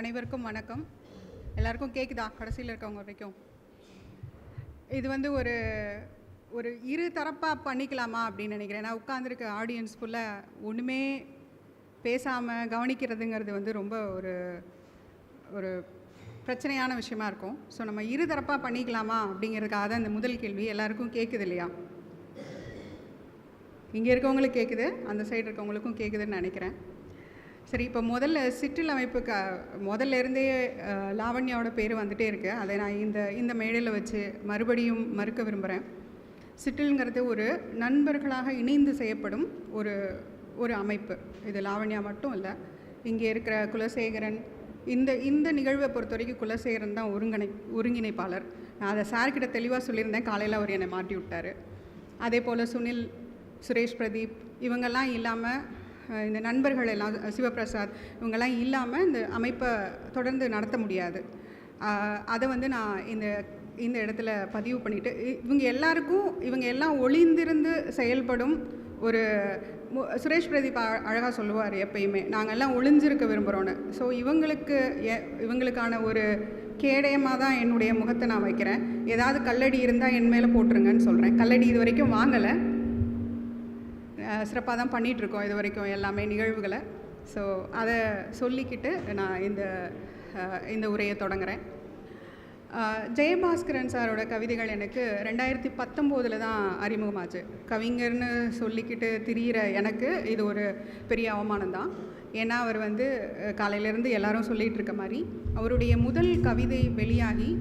அனைவருக்கும் வணக்கம். எல்லாருக்கும் கேட்குதா? கடைசியில் இருக்கவங்க வரைக்கும். இது வந்து ஒரு ஒரு இரு தரப்பாக பண்ணிக்கலாமா அப்படின்னு நினைக்கிறேன். நான் உட்காந்துருக்க ஆடியன்ஸ் ஃபுல்லாக ஒன்றுமே பேசாமல் கவனிக்கிறதுங்கிறது வந்து ரொம்ப ஒரு ஒரு பிரச்சனையான விஷயமா இருக்கும். ஸோ நம்ம இரு தரப்பாக பண்ணிக்கலாமா அப்படிங்கிறதுக்காக தான் இந்த முதல் கேள்வி. எல்லாருக்கும் கேட்குது இல்லையா? இங்கே இருக்கவங்களுக்கு கேட்குது, அந்த சைடு இருக்கவங்களுக்கும் கேட்குதுன்னு நினைக்கிறேன். சரி, இப்போ முதல்ல சிற்றில் அமைப்புக்கு முதல்ல இருந்தே லாவண்யாவோட பேர் வந்துகிட்டே இருக்குது. அதை நான் இந்த மேடையில் வச்சு மறுபடியும் மறுக்க விரும்புகிறேன். சிற்றில்ங்கிறது ஒரு நண்பர்களாக இணைந்து செய்யப்படும் ஒரு ஒரு அமைப்பு. இது லாவண்யா மட்டும் இல்லை, இங்கே இருக்கிற குலசேகரன், இந்த நிகழ்வை பொறுத்த வரைக்கும் குலசேகரன் தான் ஒருங்கிணைப்பாளர். நான் அதை சார்கிட்ட தெளிவாக சொல்லியிருந்தேன். காலையில் அவர் என்னை மாட்டி விட்டார். அதே போல் சுனில், சுரேஷ் பிரதீப் இவங்கெல்லாம் இல்லாமல், இந்த நண்பர்கள் எல்லாம், சிவபிரசாத் இவங்கெல்லாம் இல்லாமல் இந்த அமைப்பை தொடர்ந்து நடத்த முடியாது. அதை வந்து நான் இந்த இடத்துல பதிவு பண்ணிவிட்டு, இவங்க எல்லாம் ஒளிந்திருந்து செயல்படும் ஒரு சுரேஷ் பிரதீப் அழகாக சொல்லுவார் எப்பயுமே, நாங்கள் எல்லாம் ஒளிஞ்சிருக்க விரும்புகிறோன்னு. ஸோ இவங்களுக்கான ஒரு கேடயமாக தான் என்னுடைய முகத்தை நான் வைக்கிறேன். ஏதாவது கல்லடி இருந்தால் என் மேலே போட்டுருங்கன்னு சொல்கிறேன். கல்லடி இது வரைக்கும் வாங்கலை, சிறப்பாக தான் பண்ணிகிட்ருக்கோம் இது வரைக்கும் எல்லாமே நிகழ்வுகளை. ஸோ அதை சொல்லிக்கிட்டு நான் இந்த உரையை தொடங்குகிறேன். ஜெயபாஸ்கரன் சாரோட கவிதைகள் எனக்கு 2019 தான் அறிமுகமாச்சு. கவிஞர்னு சொல்லிக்கிட்டு திரியிற எனக்கு இது ஒரு பெரிய அவமானம் தான். ஏன்னா அவர் வந்து காலையிலேருந்து எல்லாரும் சொல்லிகிட்டு இருக்க மாதிரி அவருடைய முதல் கவிதை வெளியாகி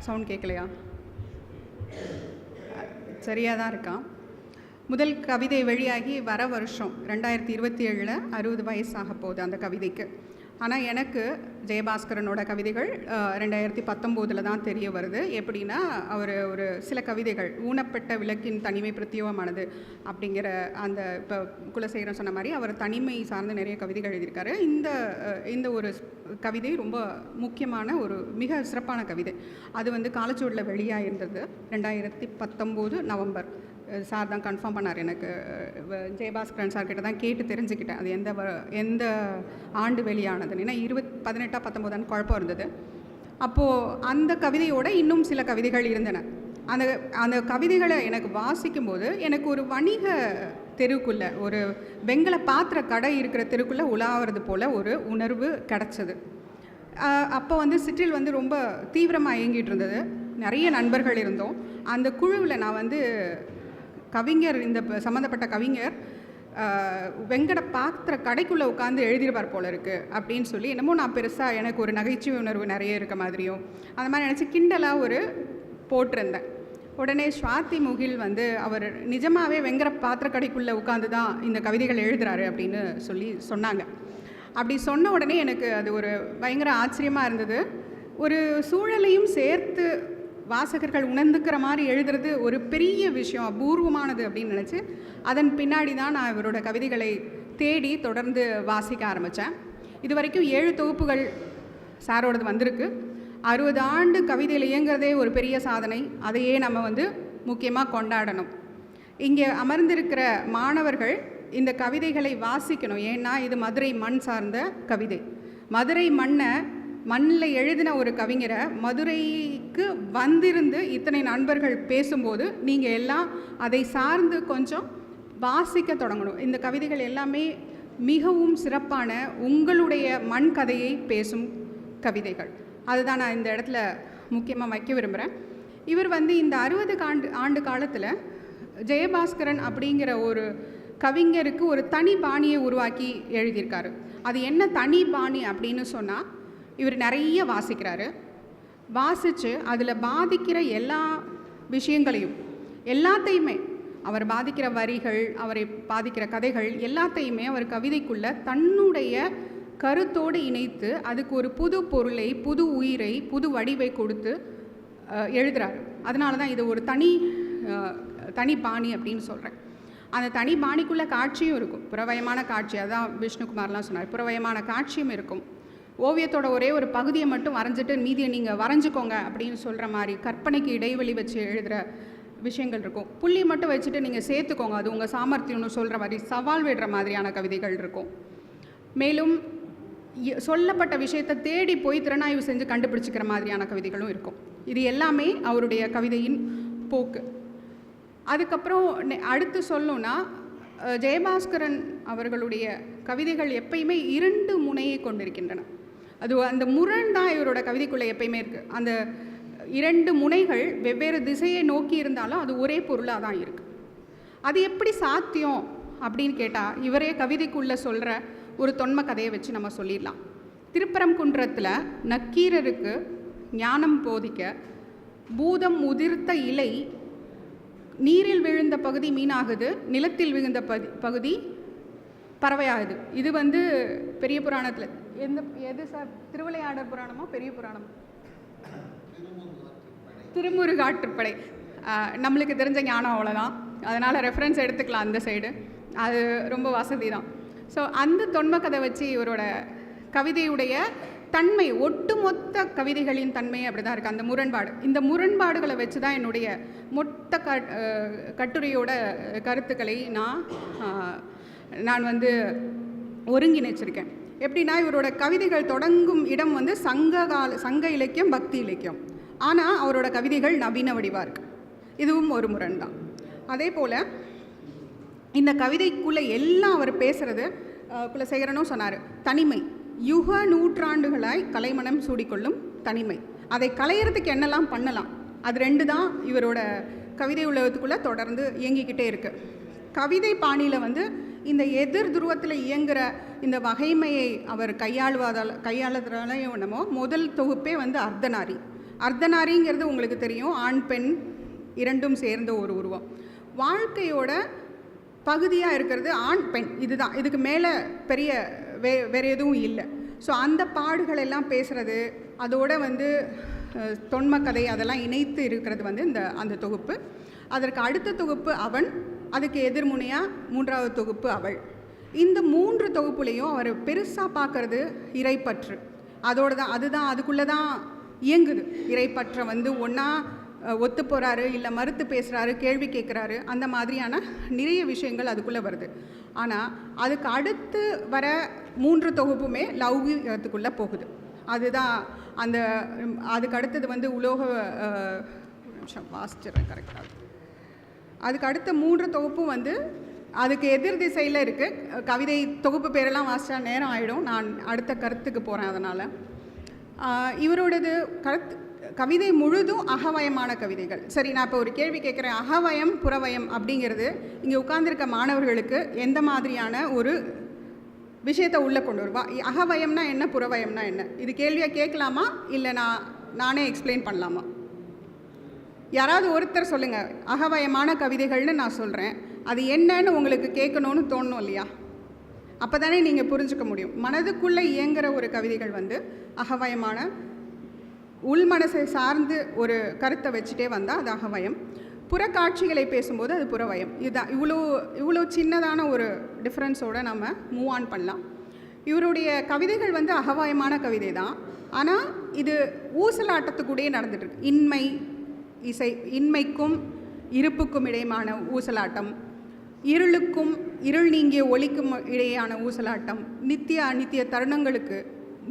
சவுண்ட் கேட்கலையா? சரியாக தான் இருக்கான். முதல் கவிதை வெளியாகி வர வருஷம் 2027 60 வயசாக போகுது அந்த கவிதைக்கு. ஆனால் எனக்கு ஜெயபாஸ்கரனோட கவிதைகள் 2019 தான் தெரிய வருது. எப்படின்னா, அவர் ஒரு சில கவிதைகள், ஊனப்பட்ட விளக்கின் தனிமை பிரத்யேகமானது அப்படிங்கிற அந்த, இப்போ குலசேகரன் சொன்ன மாதிரி அவர் தனிமை சார்ந்து நிறைய கவிதைகள் எழுதியிருக்காரு. இந்த ஒரு கவிதை ரொம்ப முக்கியமான ஒரு மிக சிறப்பான கவிதை. அது வந்து காலச்சுவடில் வெளியாக இருந்தது 2019 நவம்பர். சார் தான் கன்ஃபார்ம் பண்ணார் எனக்கு. ஜெயபாஸ்கரன் சார்கிட்ட தான் கேட்டு தெரிஞ்சுக்கிட்டேன் அது எந்த ஆண்டு வெளியானதுன்னு. ஏன்னா 2018-19 குழப்பம் இருந்தது. அப்போது அந்த கவிதையோடு இன்னும் சில கவிதைகள் இருந்தன. அந்த கவிதைகளை எனக்கு வாசிக்கும்போது எனக்கு ஒரு வணிக தெருக்குள்ளே, ஒரு வெங்கல பாத்திர கடை இருக்கிற தெருக்குள்ளே உலாவது போல் ஒரு உணர்வு கிடச்சிது. அப்போ வந்து சிற்றில் வந்து ரொம்ப தீவிரமாக இயங்கிட்டு இருந்தது. நிறைய நண்பர்கள் இருந்தோம். அந்த குழுவில் நான் வந்து கவிஞர், இந்த சம்மந்தப்பட்ட கவிஞர் வெங்கட பாத்திர கடைக்குள்ளே உட்காந்து எழுதியிருப்பார் போல இருக்குது அப்படின்னு சொல்லி, என்னமோ நான் பெருசாக எனக்கு ஒரு நகைச்சுவை உணர்வு நிறைய இருக்க மாதிரியும் அந்த மாதிரி நினச்சி கிண்டலாக ஒரு போட்டிருந்தேன். உடனே ஸ்வாதி முகில் வந்து அவர் நிஜமாகவே வெங்கட பாத்திர கடைக்குள்ளே உட்காந்து தான் இந்த கவிதைகள் எழுதுகிறாரு அப்படின்னு சொன்னாங்க. அப்படி சொன்ன உடனே எனக்கு அது ஒரு பயங்கர ஆச்சரியமாக இருந்தது. ஒரு சூழலையும் சேர்த்து வாசகர்கள் உணர்ந்துக்கிற மாதிரி எழுதுறது ஒரு பெரிய விஷயம், அபூர்வமானது அப்படின்னு நினச்சி அதன் பின்னாடி தான் நான் இவரோட கவிதைகளை தேடி தொடர்ந்து வாசிக்க ஆரம்பித்தேன். இது வரைக்கும் 7 தொகுப்புகள் சாரோடது வந்திருக்கு. 60 ஆண்டு கவிதையில் இயங்குறதே ஒரு பெரிய சாதனை. அதையே நம்ம வந்து முக்கியமாக கொண்டாடணும். இங்கே அமர்ந்திருக்கிற மாணவர்கள் இந்த கவிதைகளை வாசிக்கணும். ஏன்னா இது மதுரை மண் சார்ந்த கவிதை. மதுரை மண்ணில் எழுதின ஒரு கவிஞரை மதுரைக்கு வந்திருந்து இத்தனை நண்பர்கள் பேசும்போது நீங்கள் எல்லாம் அதை சார்ந்து கொஞ்சம் வாசிக்க தொடங்கணும். இந்த கவிதைகள் எல்லாமே மிகவும் சிறப்பான உங்களுடைய மண் கதையை பேசும் கவிதைகள். அதுதான் நான் இந்த இடத்துல முக்கியமாக வைக்க விரும்புகிறேன். இவர் வந்து இந்த 60 ஆண்டு காலத்தில் ஜெயபாஸ்கரன் அப்படிங்கிற ஒரு கவிஞருக்கு ஒரு தனி பாணியை உருவாக்கி எழுதியிருக்காரு. அது என்ன தனி பாணி அப்படின்னு சொன்னால், இவர் நிறைய வாசிக்கிறாரு. வாசித்து அதில் பாதிக்கிற எல்லா விஷயங்களையும், எல்லாத்தையுமே, அவர் பாதிக்கிற வரிகள், அவரை பாதிக்கிற கதைகள் எல்லாத்தையுமே அவர் கவிதைக்குள்ளே தன்னுடைய கருத்தோடு இணைத்து அதுக்கு ஒரு புது பொருளை, புது உயிரை, புது வடிவை கொடுத்து எழுதுகிறாரு. அதனால தான் இது ஒரு தனி பாணி அப்படின்னு சொல்கிறேன். அந்த தனி பாணிக்குள்ளே காட்சியும் இருக்கும், புறவயமான காட்சி. அதான் விஷ்ணுகுமார்லாம் சொன்னார், புறவயமான காட்சியும் இருக்கும். ஓவியத்தோட ஒரே ஒரு பகுதியை மட்டும் வரைஞ்சிட்டு மீதியை நீங்கள் வரைஞ்சிக்கோங்க அப்படின்னு சொல்கிற மாதிரி கற்பனைக்கு இடைவெளி வச்சு எழுதுகிற விஷயங்கள் இருக்கும். புள்ளி மட்டும் வச்சுட்டு நீங்கள் சேர்த்துக்கோங்க, அது உங்கள் சாமர்த்தியம்னு சொல்கிற மாதிரி சவால் விடுற மாதிரியான கவிதைகள் இருக்கும். மேலும் சொல்லப்பட்ட விஷயத்தை தேடி போய் திறனாய்வு செஞ்சு கண்டுபிடிச்சிக்கிற மாதிரியான கவிதைகளும் இருக்கும். இது எல்லாமே அவருடைய கவிதையின் போக்கு. அதுக்கப்புறம் அடுத்து சொல்லணுன்னா, ஜெயபாஸ்கரன் அவர்களுடைய கவிதைகள் எப்பயுமே 2 முனையை கொண்டிருக்கின்றன. அது அந்த முரண் தான் இவரோட கவிதைக்குள்ளே எப்பயுமே இருக்குது. அந்த 2 முனைகள் வெவ்வேறு திசையை நோக்கி இருந்தாலும் அது ஒரே பொருளாக தான் இருக்குது. அது எப்படி சாத்தியம் அப்படின்னு கேட்டால், இவரே கவிதைக்குள்ளே சொல்கிற ஒரு தொன்ம கதையை வச்சு நம்ம சொல்லிடலாம். திருப்பரங்குன்றத்தில் நக்கீரருக்கு ஞானம் போதிக்க பூதம் உதிர்த்த இலை நீரில் விழுந்த பகுதி மீனாகுது, நிலத்தில் விழுந்த பகுதி பறவையாகுது. இது பெரிய புராணத்தில் எது சார்? திருவிளையாடற் புராணமா பெரிய புராணமா? திருமுருகாற்றுப்படை. நம்மளுக்கு தெரிஞ்ச ஞானம் அவ்வளோதான், அதனால் ரெஃபரன்ஸ் எடுத்துக்கலாம் அந்த சைடு, அது ரொம்ப வசதி தான். ஸோ அந்த தொன்ம கதை வச்சு இவரோட கவிதையுடைய தன்மை, ஒட்டுமொத்த கவிதைகளின் தன்மை அப்படி தான் இருக்குது. அந்த முரண்பாடு, இந்த முரண்பாடுகளை வச்சு தான் என்னுடைய மொத்த கட்டுரையோட கருத்துக்களை நான் ஒருங்கிணைச்சிருக்கேன். எப்படின்னா, இவரோட கவிதைகள் தொடங்கும் இடம் சங்க இலக்கியம், பக்தி இலக்கியம். ஆனால் அவரோட கவிதைகள் நவீன வடிவாக இருக்குது. இதுவும் ஒரு முரண் தான். அதே போல் இந்த கவிதைக்குள்ளே எல்லாம் அவர் பேசுகிறது, குலசேகரனும் சொன்னார், தனிமை. யுக நூற்றாண்டுகளாய் கலைமணம் சூடிக்கொள்ளும் தனிமை. அதை களையிறதுக்கு என்னெல்லாம் பண்ணலாம், அது 2 தான் இவரோட கவிதை உலகத்துக்குள்ளே தொடர்ந்து இயங்கிக்கிட்டே இருக்குது. கவிதை பாணியில் இந்த எதிர் துருவத்தில் இயங்குகிற இந்த வகைமையை அவர் கையாளுறதாலையும் என்னமோ முதல் தொகுப்பே அர்த்தநாரி. அர்த்தநாரிங்கிறது உங்களுக்கு தெரியும், ஆண் பெண் 2ம் சேர்ந்த ஒரு உருவம். வாழ்க்கையோட பகுதியாக இருக்கிறது ஆண் பெண், இதுதான். இதுக்கு மேலே பெரிய வேறு எதுவும் இல்லை. ஸோ அந்த பாடுகள் எல்லாம் பேசுகிறது, அதோட தொன்ம கதை அதெல்லாம் இணைத்து இருக்கிறது அந்த தொகுப்பு. அதற்கு அடுத்த தொகுப்பு அவன், அதுக்கு எதிர்முனையாக 3வது தொகுப்பு அவள். இந்த 3 தொகுப்புலேயும் அவர் பெருசாக பார்க்கறது இறைப்பற்று. அதுக்குள்ளே தான் இயங்குது. இறைப்பற்றை ஒன்றா ஒத்து போகிறாரு, இல்லை மறுத்து பேசுகிறாரு, கேள்வி கேட்குறாரு, அந்த மாதிரியான நிறைய விஷயங்கள் அதுக்குள்ளே வருது. ஆனால் அதுக்கு அடுத்து வர 3 தொகுப்புமே லௌகிகத்துக்குள்ளே போகுது. அதுதான் அதுக்கு அடுத்தது உலோக நிமிஷம் வாசிச்சிட்றேன் கரெக்டாக. அதுக்கு அடுத்த 3 தொகுப்பும் அதுக்கு எதிர் திசையில் இருக்குது. கவிதை தொகுப்பு பேரெல்லாம் வாசித்தா நேரம் ஆகிடும், நான் அடுத்த கருத்துக்கு போகிறேன். அதனால் இவரோடது கவிதை முழுதும் அகவயமான கவிதைகள். சரி, நான் இப்போ ஒரு கேள்வி கேட்குறேன். அகவயம் புறவயம் அப்படிங்கிறது இங்கே உட்கார்ந்துருக்க மாணவர்களுக்கு எந்த மாதிரியான ஒரு விஷயத்தை உள்ளே கொண்டு வருவா? அகவயம்னா என்ன, புறவயம்னா என்ன? இது கேள்வியாக கேட்கலாமா, இல்லை நானே எக்ஸ்பிளைன் பண்ணலாமா? யாராவது ஒருத்தர் சொல்லுங்கள். அகவயமான கவிதைகள்னு நான் சொல்கிறேன், அது என்னன்னு உங்களுக்கு கேட்கணும்னு தோணணும் இல்லையா? அப்போ தானே நீங்கள் புரிஞ்சுக்க முடியும். மனதுக்குள்ளே இயங்குகிற ஒரு கவிதைகள் அகவயமான, உள்மனசை சார்ந்து ஒரு கருத்தை வச்சுட்டே வந்தால் அது அகவயம். புறக்காட்சிகளை பேசும்போது அது புறவயம். இதுதான். இவ்வளோ சின்னதான ஒரு டிஃப்ரென்ஸோடு நம்ம மூவ் ஆன் பண்ணலாம். இவருடைய கவிதைகள் அகவயமான கவிதை தான். ஆனால் இது ஊசலாட்டத்துக்கூடயே நடந்துட்டுருக்கு. இன்மைக்கும் இருப்புக்கும் இடையேயான ஊசலாட்டம், இருளுக்கும் இருள் நீங்கிய ஒளிக்கும் இடையேயான ஊசலாட்டம், நித்திய அநித்திய தருணங்களுக்கு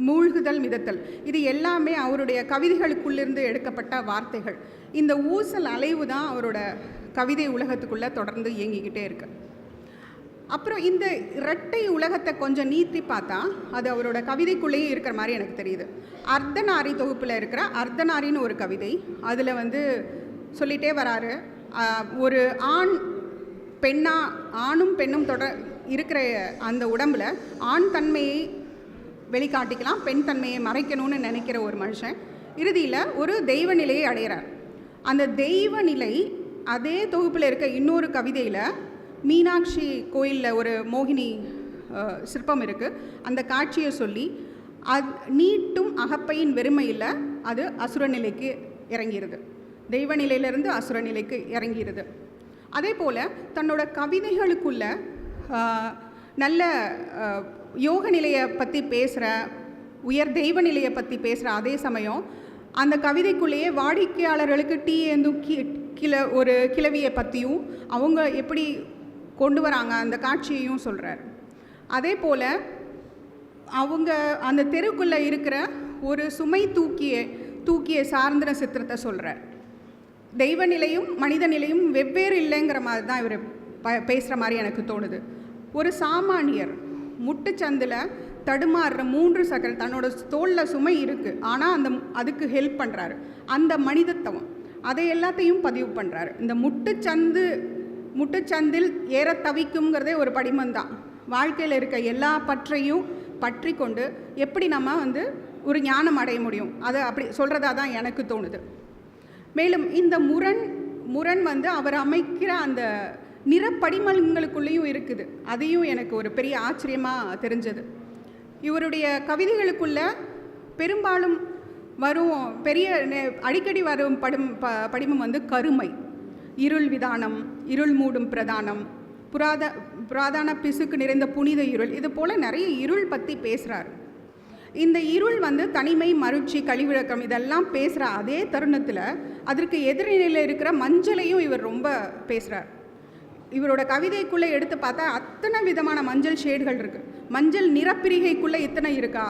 மூழ்குதல், மிதத்தல், இது எல்லாமே அவருடைய கவிதைகளுக்குள்ளிருந்து எடுக்கப்பட்ட வார்த்தைகள். இந்த ஊசல் அலைவு தான் அவரோட கவிதை உலகத்துக்குள்ளே தொடர்ந்து இயங்கிக்கிட்டே இருக்கு. அப்புறம் இந்த இரட்டை உலகத்தை கொஞ்சம் நீத்தி பார்த்தா அது அவரோட கவிதைக்குள்ளேயே இருக்கிற மாதிரி எனக்கு தெரியுது. அர்த்தநாரி தொகுப்பில் இருக்கிற அர்த்தநாரின்னு ஒரு கவிதை, அதில் சொல்லிகிட்டே வராரு, ஒரு ஆணும் பெண்ணும் இருக்கிற அந்த உடம்புல ஆண் தன்மையை வெளிக்காட்டிக்கலாம், பெண் தன்மையை மறைக்கணும்னு நினைக்கிற ஒரு மனுஷன் இறுதியில் ஒரு தெய்வ நிலையை அடைகிறார். அந்த தெய்வ நிலை அதே தொகுப்பில் இருக்க இன்னொரு கவிதையில் மீனாட்சி கோயிலில் ஒரு மோகினி சிற்பம் இருக்குது. அந்த காட்சியை சொல்லி நீட்டும் அகப்பையின் வெறுமையில் அது அசுர நிலைக்கு இறங்கிடுது, தெய்வ நிலையிலிருந்து அசுர நிலைக்கு இறங்கிடுது. அதே போல் தன்னோட கவிதைகளுக்குள்ள நல்ல யோக நிலையை பற்றி பேசுகிற, உயர் தெய்வ நிலையை பற்றி பேசுகிற அதே சமயம் அந்த கவிதைக்குள்ளேயே வாடிக்கையாளர்களுக்கு டீ ஒரு கிழவியை பற்றியும் அவங்க எப்படி கொண்டு வராங்க அந்த காட்சியையும் சொல்கிறார். அதே போல் அவங்க அந்த தெருக்குள்ளே இருக்கிற ஒரு சுமை தூக்கிய சார்ந்திர சித்திரத்தை சொல்கிறார். தெய்வ நிலையும் மனித நிலையும் வெவ்வேறு இல்லைங்கிற மாதிரி தான் இவர் பேசுகிற மாதிரி எனக்கு தோணுது. ஒரு சாமானியர் முட்டுச்சந்தில் தடுமாறுற 3 சக்கரம், தன்னோட தோளில் சுமை இருக்குது, ஆனால் அதுக்கு ஹெல்ப் பண்ணுறாரு. அந்த மனிதத்துவம் அதை எல்லாத்தையும் பதிவு பண்ணுறாரு. இந்த முட்டுச்சந்தில் ஏற தவிக்குங்கிறதே ஒரு படிமந்தான். வாழ்க்கையில் இருக்க எல்லா பற்றையும் பற்றி கொண்டு எப்படி நம்ம ஒரு ஞானம் அடைய முடியும், அதை அப்படி சொல்கிறதா தான் எனக்கு தோணுது. மேலும் இந்த முரண் அவர் அமைக்கிற அந்த நிறப்படிமங்களுக்குள்ளேயும் இருக்குது. அதையும் எனக்கு ஒரு பெரிய ஆச்சரியமாக தெரிஞ்சது. இவருடைய கவிதைகளுக்குள்ள பெரும்பாலும் வரும் அடிக்கடி வரும் படிமம் கருமை, இருள் விதானம், இருள் மூடும் பிரதானம், புராதான பிசுக்கு நிறைந்த புனித இருள், இது போல் நிறைய இருள் பற்றி பேசுகிறார். இந்த இருள் தனிமை, மருட்சி, கழிவிழக்கம் இதெல்லாம் பேசுகிற அதே தருணத்தில் அதற்கு எதிர்நிலையில் இருக்கிற மஞ்சளையும் இவர் ரொம்ப பேசுகிறார். இவரோட கவிதைக்குள்ளே எடுத்து பார்த்தா அத்தனை விதமான மஞ்சள் ஷேடுகள் இருக்குது. மஞ்சள் நிறப்பிரிகைக்குள்ளே இத்தனை இருக்கா?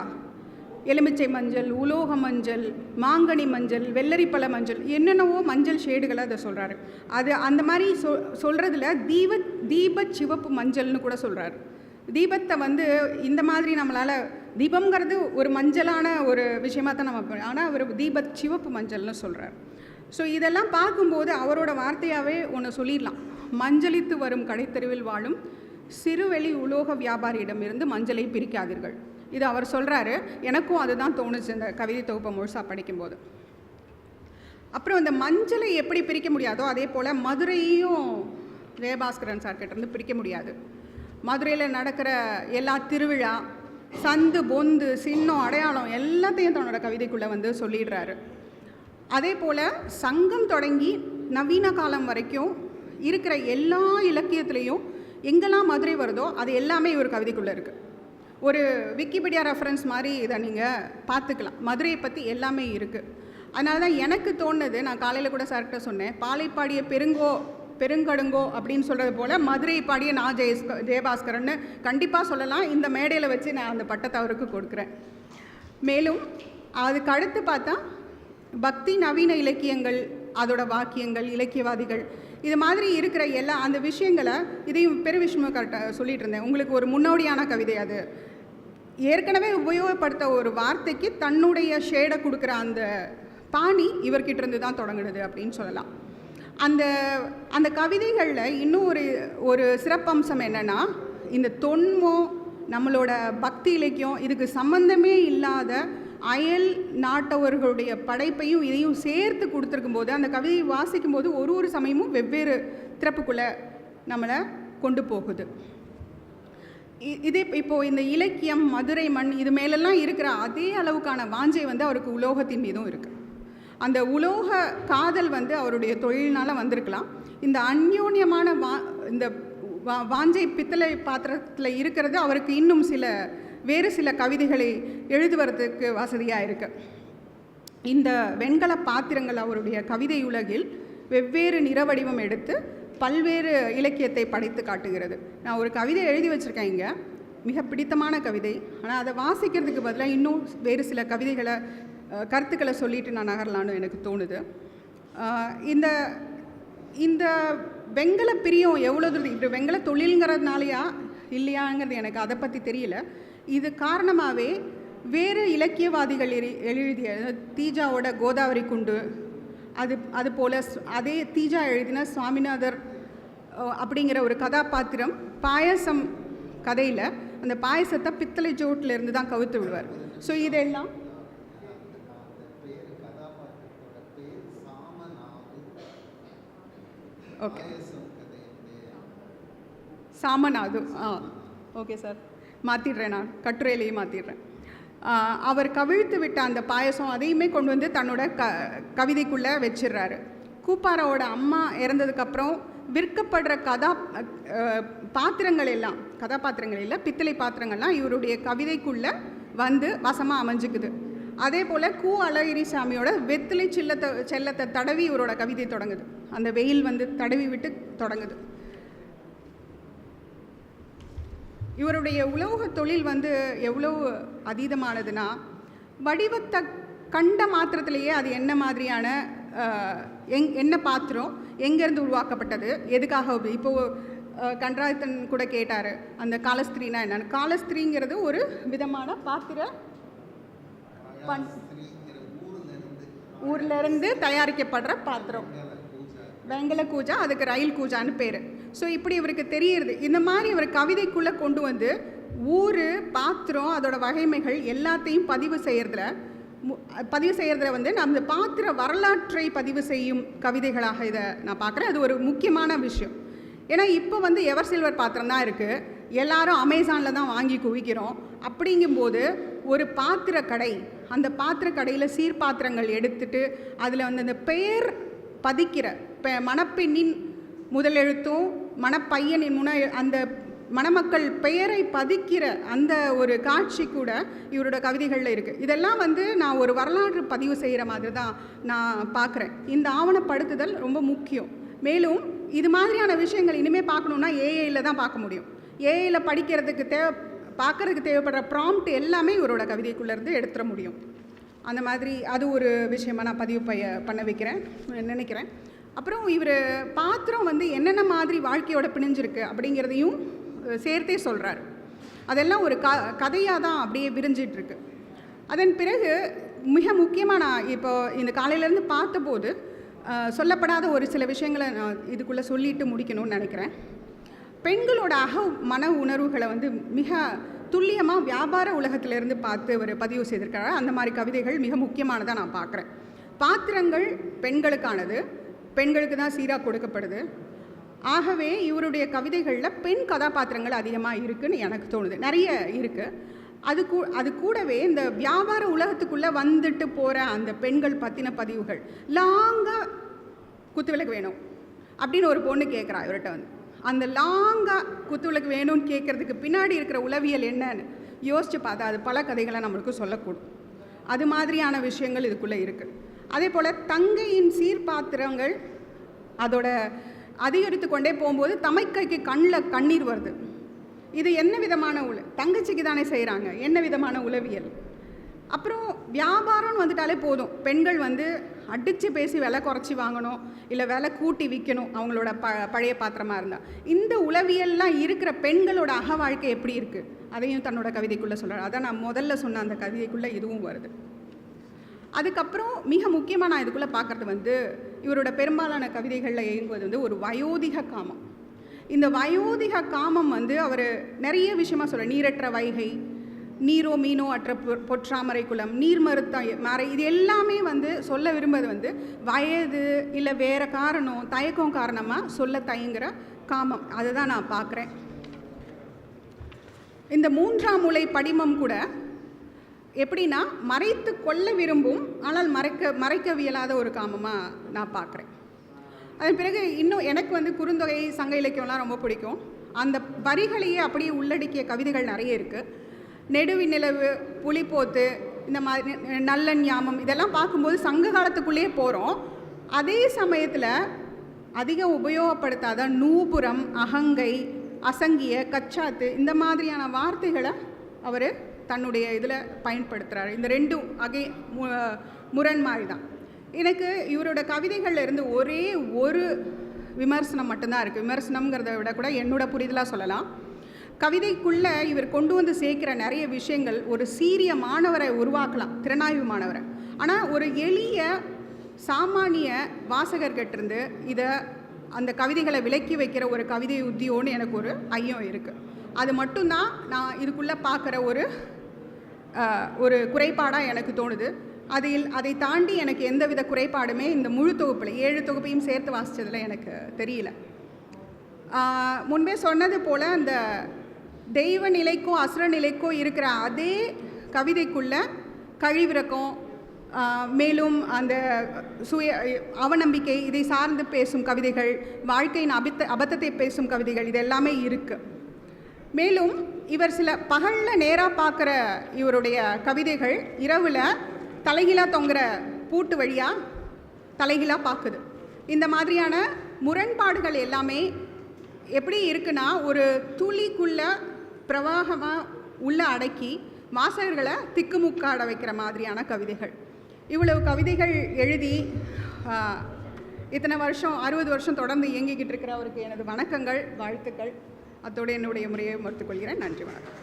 எலுமிச்சை மஞ்சள், உலோக மஞ்சள், மாங்கனி மஞ்சள், வெள்ளரிப்பழ மஞ்சள், என்னென்னவோ மஞ்சள் ஷேடுகளை அதை சொல்கிறாரு. அது அந்த மாதிரி சொல்கிறதுல தீப சிவப்பு மஞ்சள்னு கூட சொல்கிறார். தீபத்தை இந்த மாதிரி நம்மளால், தீபம்ங்கிறது ஒரு மஞ்சளான ஒரு விஷயமாக தான் நம்ம, ஆனால் அவர் தீப சிவப்பு மஞ்சள்னு சொல்கிறார். ஸோ இதெல்லாம் பார்க்கும்போது அவரோட வார்த்தையாகவே ஒன்று சொல்லிடலாம். மஞ்சளித்து வரும் கடைத்தெருவில் வாழும் சிறுவெளி உலோக வியாபாரியிடமிருந்து மஞ்சளை பிரிக்காதீர்கள். இது அவர் சொல்கிறாரு. எனக்கும் அதுதான் தோணுச்சு இந்த கவிதை தொகுப்பை முழுசாக படிக்கும்போது. அப்புறம் இந்த மஞ்சளை எப்படி பிரிக்க முடியாதோ அதே போல் மதுரையையும் ஜெயபாஸ்கரன் சார்கிட்டேருந்து பிரிக்க முடியாது. மதுரையில் நடக்கிற எல்லா திருவிழா, சந்து, பொந்து, சின்னம், அடையாளம் எல்லாத்தையும் தன்னோட கவிதைக்குள்ளே சொல்லிடுறாரு. அதே போல் சங்கம் தொடங்கி நவீன காலம் வரைக்கும் இருக்கிற எல்லா இலக்கியத்துலேயும் எங்கெல்லாம் மதுரை வருதோ அது எல்லாமே ஒரு கவிதைக்குள்ளே இருக்குது. ஒரு விக்கிபீடியா ரெஃபரன்ஸ் மாதிரி இதை நீங்கள் பார்த்துக்கலாம். மதுரையை பற்றி எல்லாமே இருக்குது. அதனால தான் எனக்கு தோணுது, நான் காலையில் கூட சார்கிட்ட சொன்னேன், பாலை பாடிய பெருங்கடுங்கோ அப்படின்னு சொல்கிறது போல் மதுரை பாடிய நான் ஜெயபாஸ்கரன்னு கண்டிப்பாக சொல்லலாம். இந்த மேடையில் வச்சு நான் அந்த பட்டத்தை அவருக்கு கொடுக்குறேன். மேலும் அதுக்கு அடுத்து பார்த்தா பக்தி, நவீன இலக்கியங்கள், அதோட வாக்கியங்கள், இலக்கியவாதிகள், இது மாதிரி இருக்கிற எல்லா அந்த விஷயங்களை இதையும் பெருவிஷ்ணு கரெக்டாக சொல்லிகிட்டு இருந்தேன். உங்களுக்கு ஒரு முன்னோடியான கவிதை அது. ஏற்கனவே உபயோகப்படுத்த ஒரு வார்த்தைக்கு தன்னுடைய ஷேடை கொடுக்குற அந்த பாணி இவர்கிட்ட இருந்து தான் தொடங்குது அப்படின்னு சொல்லலாம். அந்த கவிதைகளில் இன்னும் ஒரு சிறப்பம்சம் என்னென்னா, இந்த தொன்மம், நம்மளோட பக்தி இலக்கியம், இதுக்கு சம்பந்தமே இல்லாத அயல் நாட்டவர்களுடைய படைப்பையும் இதையும் சேர்த்து கொடுத்துருக்கும் போது அந்த கவிதையை வாசிக்கும் போது ஒரு சமயமும் வெவ்வேறு திறப்புக்குள்ளே நம்மளை கொண்டு போகுது. இதே இப்போது இந்த இலக்கியம், மதுரை மண், இது மேலெல்லாம் இருக்கிற அதே அளவுக்கான வாஞ்சை அவருக்கு உலோகத்தின் மீதும் இருக்குது. அந்த உலோக காதல் அவருடைய தொழில்னால் வந்திருக்கலாம். இந்த அந்யோன்யமான இந்த வாஞ்சை பித்தளை பாத்திரத்தில் இருக்கிறது அவருக்கு இன்னும் வேறு சில கவிதைகளை எழுதுவதற்கு வசதியாக இருக்குது. இந்த வெண்கல பாத்திரங்கள் அவருடைய கவிதை உலகில் வெவ்வேறு நிற வடிவம் எடுத்து பல்வேறு இலக்கியத்தை படைத்து காட்டுகிறது. நான் ஒரு கவிதை எழுதி வச்சுருக்கேன் இங்கே, மிக பிடித்தமான கவிதை. ஆனால் அதை வாசிக்கிறதுக்கு பதிலாக இன்னும் வேறு சில கருத்துக்களை சொல்லிட்டு நான் நகரலான்னு எனக்கு தோணுது. இந்த வெண்கல பிரியம் எவ்வளோ இது வெண்கல தொழில்ங்கிறதுனாலையா இல்லையாங்கிறது எனக்கு அதை பற்றி தெரியல. இது காரணமாகவே வேறு இலக்கியவாதிகள் எழுதிய தீஜாவோட கோதாவரி குண்டு, அது போல் அதே தீஜா எழுதின சுவாமிநாதர் அப்படிங்கிற ஒரு கதாபாத்திரம் பாயசம் கதையில் அந்த பாயசத்தை பித்தளை ஜோட்டிலேருந்து தான் கவுத்து விடுவார். ஸோ இதெல்லாம் ஓகே, சாமநாது, ஓகே சார், மாற்றிடுறேன், நான் கட்டுரையிலேயே மாற்றிடுறேன். அவர் கவிழ்த்து விட்ட அந்த பாயசம் அதையுமே கொண்டு தன்னோட கவிதைக்குள்ளே வச்சிடுறாரு. கூப்பாராவோட அம்மா இறந்ததுக்கப்புறம் விற்கப்படுற பாத்திரங்கள் எல்லாம், கதாபாத்திரங்கள் இல்லை, பித்தளை பாத்திரங்கள்லாம் இவருடைய கவிதைக்குள்ளே வசமாக அமைஞ்சுக்குது. அதே போல் கு. அழகிரிசாமியோட வெத்திலை செல்லத்தை தடவி இவரோட கவிதை தொடங்குது. அந்த வெயில் வந்து தடவி விட்டு தொடங்குது. இவருடைய உலோக தொழில் வந்து எவ்வளோ அதீதமானதுன்னா, வடிவத்தை கண்ட மாத்திரத்திலேயே அது என்ன மாதிரியான என்ன பாத்திரம், எங்கேருந்து உருவாக்கப்பட்டது, எதுக்காக. இப்போது கன்றாயத்தன் கூட கேட்டார், அந்த காலஸ்திரீனா என்னன்னு. காலஸ்திரீங்கிறது ஒரு விதமான பாத்திர ஊர்லேருந்து தயாரிக்கப்படுற பாத்திரம். வெங்கல கூஜா, அதுக்கு ரயில் கூஜான்னு பேர். ஸோ இப்படி இவருக்கு தெரியுது. இந்த மாதிரி இவர் கவிதைக்குள்ளே கொண்டு வந்து ஊர், பாத்திரம், அதோட வகைமைகள் எல்லாத்தையும் பதிவு செய்கிறதுல வந்து நம்ம பாத்திர வரலாற்றை பதிவு செய்யும் கவிதைகளாக இதை நான் பார்க்குறேன். அது ஒரு முக்கியமான விஷயம். ஏன்னா இப்போ வந்து எவர் சில்வர் பாத்திரம் தான் இருக்குது, எல்லாரும் அமேசானில் தான் வாங்கி குவிக்கிறோம். அப்படிங்கும்போது ஒரு பாத்திர கடை, அந்த பாத்திர கடையில் சீர்பாத்திரங்கள் எடுத்துட்டு அதில் வந்து அந்த பெயர் பதிக்கிற மணப்பெண்ணின் முதலெழுத்தும் மணப்பையனின் அந்த மணமக்கள் பெயரை பதிக்கிற அந்த ஒரு காட்சி கூட இவரோட கவிதைகளில் இருக்குது. இதெல்லாம் வந்து நான் ஒரு வரலாற்று பதிவு செய்கிற மாதிரி தான் நான் பார்க்குறேன். இந்த ஆவணப்படுத்துதல் ரொம்ப முக்கியம். மேலும் இது மாதிரியான விஷயங்கள் இனிமேல் பார்க்கணுன்னா ஏஐயில் தான் பார்க்க முடியும். ஏஐயில் படிக்கிறதுக்கு பார்க்குறதுக்கு தேவைப்படுற ப்ராம்ப்ட் எல்லாமே இவரோட கவிதைக்குள்ளேருந்து எடுத்துட முடியும். அந்த மாதிரி அது ஒரு விஷயமாக நான் பதிவு பண்ண நினைக்கிறேன். அப்புறம் இவர் பாத்திரம் வந்து என்னென்ன மாதிரி வாழ்க்கையோட பிணைஞ்சிருக்கு அப்படிங்கிறதையும் சேர்த்தே சொல்கிறார். அதெல்லாம் ஒரு கதையாக தான் அப்படியே விரிஞ்சிட்ருக்கு. அதன் பிறகு மிக முக்கியமாக நான் இப்போ இந்த காலையிலேருந்து பார்த்தபோது சொல்லப்படாத ஒரு சில விஷயங்களை நான் இதுக்குள்ளே சொல்லிட்டு முடிக்கணும்னு நினைக்கிறேன். பெண்களோட மன உணர்வுகளை வந்து மிக துல்லியமாக வியாபார உலகத்திலேருந்து பார்த்து அவர் பதிவு செய்திருக்கிறார். அந்த மாதிரி கவிதைகள் மிக முக்கியமானதாக நான் பார்க்குறேன். பாத்திரங்கள் பெண்களுக்கானது, பெண்களுக்கு தான் சீராக கொடுக்கப்படுது. ஆகவே இவருடைய கவிதைகளில் பெண் கதாபாத்திரங்கள் அதிகமாக இருக்குதுன்னு எனக்கு தோணுது. நிறைய இருக்குது. அது கூடவே இந்த வியாபார உலகத்துக்குள்ளே வந்துட்டு போகிற அந்த பெண்கள் பற்றின பதிவுகள். லாங்காக குத்துவிளக்கு வேணும் அப்படின்னு ஒரு பொண்ணு கேட்குறா இவர்கிட்ட வந்து. அந்த லாங்காக குத்துவிளக்கு வேணும்னு கேட்குறதுக்கு பின்னாடி இருக்கிற உளவியல் என்னன்னு யோசித்து பார்த்தா அது பல கதைகளை நம்மளுக்கு சொல்லக்கூடும். அது மாதிரியான விஷயங்கள் இதுக்குள்ளே இருக்குது. அதே போல் தங்கையின் சீர்பாத்திரங்கள் அதோட அதிகரித்து கொண்டே போகும்போது தமைக்கைக்கு கண்ணில் கண்ணீர் வருது. இது என்ன விதமான தங்கச்சிக்கு தானே செய்கிறாங்க, என்ன விதமான உளவியல். அப்புறம் வியாபாரம்னு வந்துட்டாலே போதும், பெண்கள் வந்து அடித்து பேசி விலை குறைச்சி வாங்கணும், இல்லை விலை கூட்டி விற்கணும் அவங்களோட பழைய பாத்திரமாக இருந்தால். இந்த உளவியல்லாம் இருக்கிற பெண்களோட வாழ்க்கை எப்படி இருக்குது அதையும் தன்னோட கவிதைக்குள்ளே சொல்கிறார். அதான் நான் முதல்ல சொன்ன அந்த கவிதைக்குள்ளே இதுவும் வருது. அதுக்கப்புறம் மிக முக்கியமாக நான் இதுக்குள்ளே பார்க்குறது வந்து இவரோட பெரும்பாலான கவிதைகளில் இயங்குவது வந்து ஒரு வயோதிக காமம். இந்த வயோதிக காமம் வந்து அவர் நிறைய விஷயமாக சொல்கிறார். நீரற்ற வைகை, நீரோ மீனோ அற்ற பொற்றாமரை குளம், நீர் மறுத்த மறை, இது எல்லாமே வந்து சொல்ல விரும்புவது வந்து வயது இல்லை வேறு காரணம், தயக்கம் காரணமாக சொல்ல தயங்குற காமம். அதை தான் நான் பார்க்குறேன். இந்த 3ஆம் மூலை படிமம் கூட எப்படின்னா மறைத்து கொள்ள விரும்பும் ஆனால் மறைக்கவியலாத ஒரு காமமாக நான் பார்க்குறேன். அதன் பிறகு இன்னும் எனக்கு வந்து குறுந்தொகை, சங்க இலக்கியம்லாம் ரொம்ப பிடிக்கும். அந்த வரிகளையே அப்படியே உள்ளடக்கிய கவிதைகள் நிறைய இருக்குது. நெடுவி நிலவு, புலிப்போத்து, இந்த மாதிரி நல்லன் ஞாமம், இதெல்லாம் பார்க்கும்போது சங்க காலத்துக்குள்ளேயே போகிறோம். அதே சமயத்தில் அதிகம் உபயோகப்படுத்தாத நூபுரம், அகங்கை, அசங்கிய, கச்சாத்து, இந்த மாதிரியான வார்த்தைகளை அவர் தன்னுடைய இதில் பயன்படுத்துகிறார். இந்த ரெண்டும் முரண் மாதிரி தான். எனக்கு இவரோட கவிதைகளில் இருந்து ஒரே ஒரு விமர்சனம் மட்டும்தான் இருக்குது. விமர்சனம்ங்கிறத விட கூட என்னோட புரிதலாக சொல்லலாம். கவிதைக்குள்ளே இவர் கொண்டு வந்து சேர்க்கிற நிறைய விஷயங்கள் ஒரு சீரிய மாணவரை உருவாக்கலாம், திறனாய்வு மாணவரை. ஆனால் ஒரு எளிய சாமானிய வாசகர்கிட்டிருந்து இதை அந்த கவிதைகளை விலக்கி வைக்கிற ஒரு கவிதை உத்தியோன்னு எனக்கு ஒரு ஐயம் இருக்குது. அது மட்டும்தான் நான் இதுக்குள்ளே பார்க்குற ஒரு குறைபாடாக எனக்கு தோணுது. அதை தாண்டி எனக்கு எந்தவித குறைபாடுமே இந்த முழு தொகுப்பில் 7 தொகுப்பையும் சேர்த்து வாசித்ததில் எனக்கு தெரியல. முன்பே சொன்னது போல் அந்த தெய்வ நிலைக்கோ அசுர நிலைக்கோ இருக்கிற அதே கவிதைக்குள்ளே கழிவிறக்கம், மேலும் அந்த அவநம்பிக்கை, இதை சார்ந்து பேசும் கவிதைகள், வாழ்க்கையின் அபத்தத்தை பேசும் கவிதைகள், இது எல்லாமே இருக்குது. மேலும் இவர் சில பகலில் நேராக பார்க்குற இவருடைய கவிதைகள் இரவில் தலைகீழாக தொங்குற பூட்டு வழியாக தலைகீழாக பார்க்குது. இந்த மாதிரியான முரண்பாடுகள் எல்லாமே எப்படி இருக்குன்னா, ஒரு துளிக்குள்ள பிரவாகமாக உள்ள அடக்கி வாசகர்களை திக்குமுக்காட வைக்கிற மாதிரியான கவிதைகள். இவ்வளவு கவிதைகள் எழுதி இத்தனை வருஷம் 60 வருஷம் தொடர்ந்து இயங்கிக்கிட்டு இருக்கிற அவருக்கு எனது வணக்கங்கள், வாழ்த்துக்கள். அத்தோடு என்னுடைய முறையை மறுத்துக்கொள்கிறேன். நன்றி, வணக்கம்.